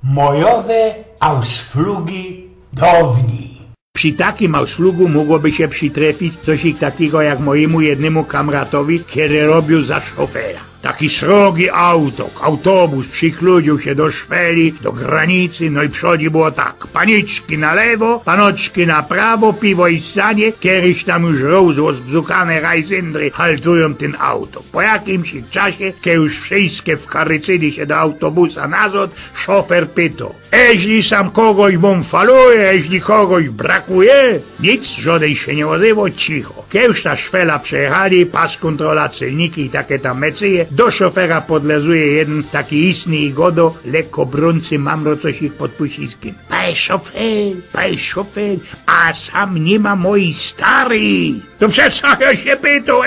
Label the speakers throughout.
Speaker 1: mojowe Ausflugi do wni.
Speaker 2: Przy takim ausflugu mogłoby się przytrafić coś takiego jak mojemu jednemu kamratowi, który robił za szofera. Taki srogi autobus przykludził się do szpeli, do granicy, no i przodzi było tak. Paniczki na lewo, panoczki na prawo, piwo i sanie, kiedyś tam już rozbzukane rajzyndry haltują ten auto. Po jakimś czasie, kiedy już wszystkie wkarycyli się do autobusa nazad, szofer pytał: jeśli sam kogoś wam faluje, jeśli kogoś brakuje, nic, żaden się nie odzywał, cicho. Kiedy już ta szpela przejechali, pas kontrola, celniki i takie tam mecyje, do szofera podlezuje jeden taki istny i godo, lekko brący mamro coś ich pod puściskiem. Panie szofer, a sam nie ma moi stary. To przez co ja się pytał,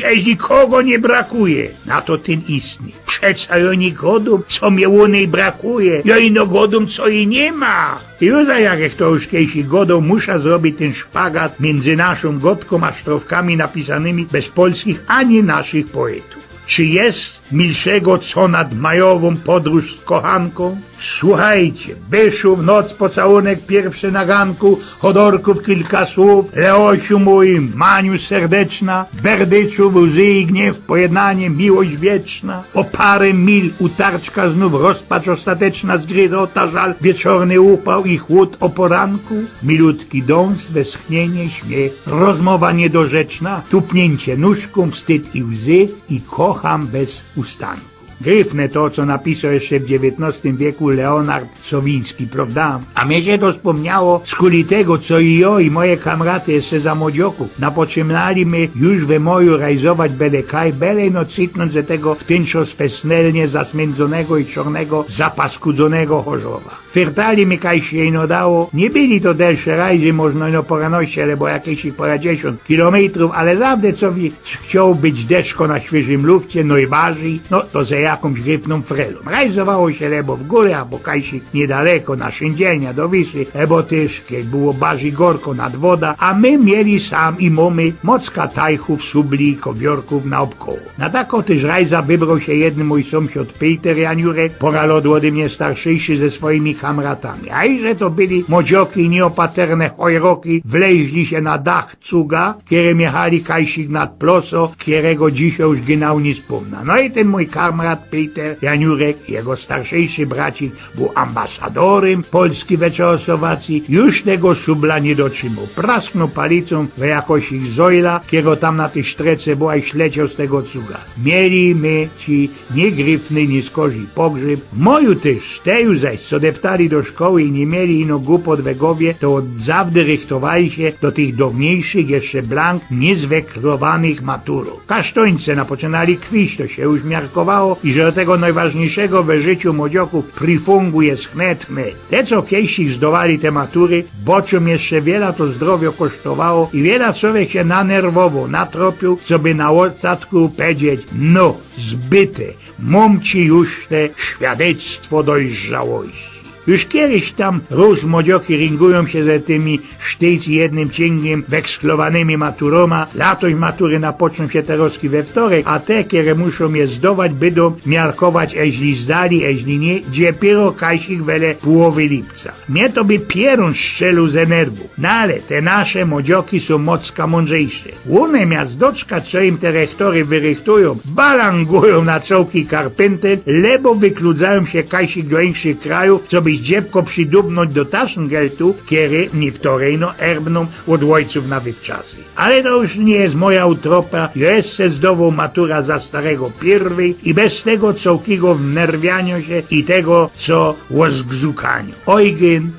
Speaker 2: jeśli kogo nie brakuje. Na to ten istny: przeca ja nie godum, co mnie łonej brakuje. Ja ino godum, co i nie ma. I już jak to już kiedyś godą muszę zrobić ten szpagat między naszą godką a sztrofkami napisanymi bez polskich ani naszych poetów. Czy jest milszego co nad majową podróż z kochanką? Słuchajcie, Byszu w noc pocałunek pierwszy na ganku, Chodorków kilka słów, Leosiu moim, Maniu serdeczna, Berdyczu łzy i gniew, pojednanie, miłość wieczna, o parę mil utarczka znów rozpacz ostateczna, zgryzota żal, wieczorny upał i chłód o poranku, milutki dąs, westchnienie, śmiech, rozmowa niedorzeczna, tupnięcie nóżką, wstyd i łzy i kocham bez ustanku. Gryfne to, co napisał jeszcze w XIX wieku Leonard Sowiński, prawda? A mnie się to wspomniało z kuli tego, co i ja i moje kamraty jeszcze za młodzioków napoczynali my już we moju rajzować bele kaj, bele no cytnąć ze tego wtyczos fesnelnie zasmędzonego i czarnego zapaskudzonego chorzowa. Fyrtali mi kaj się ino dało, nie byli to delsze rajzy, można ino poranoście, albo jakieś ich pora 10 kilometrów, ale zawsze co chciał być deszko na świeżym lufcie, no i waży, no to ze jakąś gryfną frelą. Rajzowało się lebo w górę, albo kajsik niedaleko na Szyndzielnia do Wisły, lebo też, kiedy było barzy gorko nad woda, a my mieli sam i mamy mocka tajchów, subli i kobiorków naokoło. Na taką też rajza wybrał się jeden mój sąsiad Peter Janiurek, poralot ode mnie starszejszy ze swoimi kamratami. A iże to byli młodzioki i nieopaterne chojroki, wleźli się na dach cuga, kierem jechali kajsik nad ploso, którego dzisiaj już ginał nie wspomna. No i ten mój kamrat Peter Janiurek, jego starszejszy bracik, był ambasadorem Polski we Czechosłowacji, już tego subla nie dotrzymał. Prasknął palicą w jakoś ich zojla, kiego tam na tej sztrece była i śleciał z tego cuga. Mieli my ci nie gryfny, nie skorzy pogrzeb. Moju też, teju zaś, co deptali do szkoły i nie mieli ino głupot we głowie, to od zawdy rychtowali się do tych dawniejszych jeszcze blank niezwekrowanych maturów. Kasztońce napoczynali kwić, to się już miarkowało i że do tego najważniejszego we życiu młodzioków prifungu jest chnetne. Te, co kiedyś zdawali te matury, boczom jeszcze wiele to zdrowio kosztowało i wiele człowiek się nanerwował, natropił, co by na ostatku powiedzieć: no, zbyte, mam ci już te świadectwo dojrzałości. Już kiedyś tam młodzioki ringują się ze tymi sztyc jednym ciągiem weksklowanymi maturoma. Latość matury napoczną się teraz we wtorek, a te, które muszą je zdawać, będą miarkować, jeśli zdali, jeśli nie, dopiero kajsik wele połowy lipca. Mnie to by pierun strzelił ze nerwu. No ale te nasze młodzioki są mocka mądrzejsze. One miast doczkać, co im te rektory wyrychtują, balangują na cołki karpenter, lebo wykludzają się kajsik do inszych krajów, co by dziebko przydubnąć do Taschengeldu, kiedy nie wtorejno erbną od ojców nawet czasy. Ale to już nie jest moja utropa, jest se zdował matura za starego pierwej i bez tego cołkiego wnerwiania się i tego, co łozgzukaniu. Eugen